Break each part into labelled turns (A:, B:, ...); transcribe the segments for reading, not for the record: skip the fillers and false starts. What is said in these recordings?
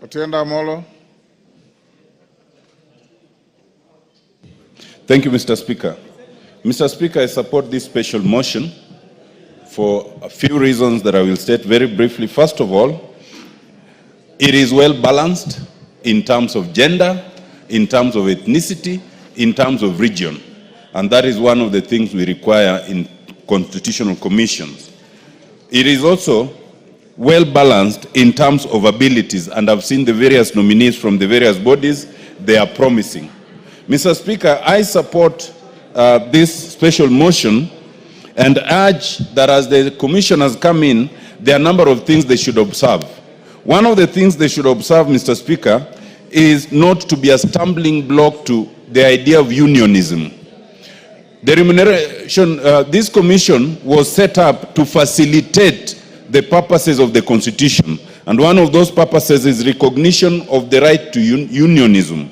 A: Otiende Amollo.
B: Thank you, Mr. Speaker. Mr. Speaker, I support this special motion for a few reasons that I will state very briefly. First of all, it is well balanced in terms of gender, in terms of ethnicity, in terms of region. And that is one of the things we require in constitutional commissions. It is also well balanced in terms of abilities, and I've seen the various nominees from the various bodies. They are promising. Mr. Speaker, I support this special motion and urge that as the commission has come in, there are a number of things they should observe. One of the things they should observe, Mr. Speaker, is not to be a stumbling block to the idea of unionism. The remuneration, this commission was set up to facilitate the purposes of the Constitution. And one of those purposes is recognition of the right to unionism.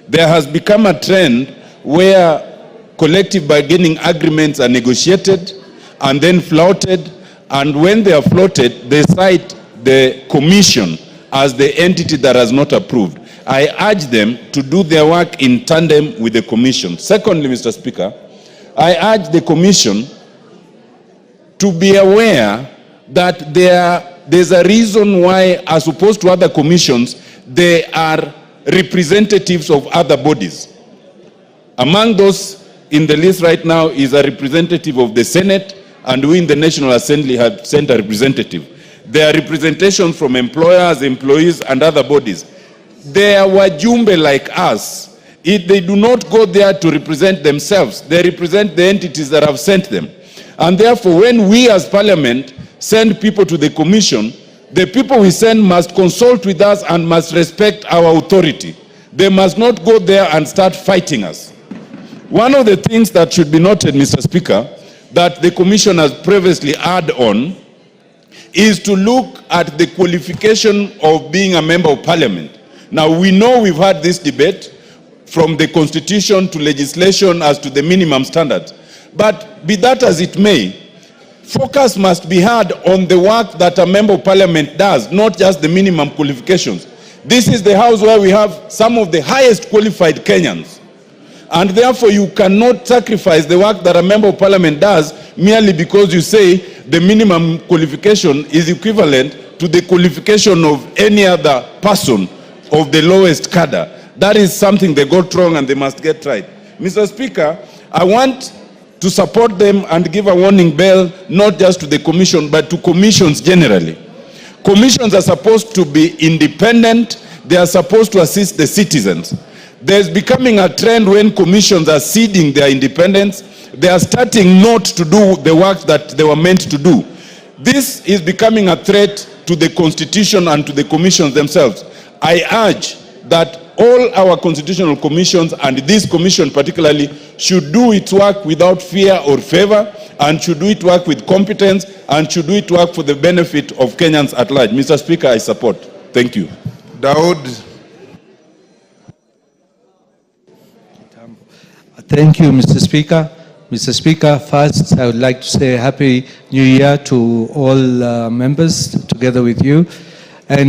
B: There has become a trend where collective bargaining agreements are negotiated and then flouted, and when they are flouted, they cite the commission as the entity that has not approved. I urge them to do their work in tandem with the commission. Secondly, Mr. Speaker, I urge the commission to be aware that there's a reason why, as opposed to other commissions, they are representatives of other bodies. Among those in the list right now is a representative of the Senate, and we in the National Assembly have sent a representative. There are representations from employers, employees, and other bodies. They are wajumbe like us. If they do not go there to represent themselves, they represent the entities that have sent them. And therefore, when we as Parliament send people to the commission, the people we send must consult with us and must respect our authority. They must not go there and start fighting us. One of the things that should be noted, Mr. Speaker, that the commission has previously added on is to look at the qualification of being a member of Parliament. Now, we know we've had this debate from the Constitution to legislation as to the minimum standards. But be that as it may, focus must be had on the work that a member of Parliament does, not just the minimum qualifications. This is the house where we have some of the highest qualified Kenyans. And therefore, you cannot sacrifice the work that a member of Parliament does merely because you say the minimum qualification is equivalent to the qualification of any other person of the lowest cadre. That is something they got wrong and they must get right. Mr. Speaker, I want to support them and give a warning bell, not just to the commission, but to commissions generally. Commissions are supposed to be independent. They are supposed to assist the citizens. There's becoming a trend when commissions are ceding their independence. They are starting not to do the work that they were meant to do. This is becoming a threat to the Constitution and to the commissions themselves. I urge that all our constitutional commissions, and this commission particularly, should do its work without fear or favor, and should do its work with competence, and should do its work for the benefit of Kenyans at large. Mr. Speaker, I support. Thank you.
A: Daud.
C: Thank you, Mr. Speaker. Mr. Speaker, first I would like to say Happy New Year to all members together with you. And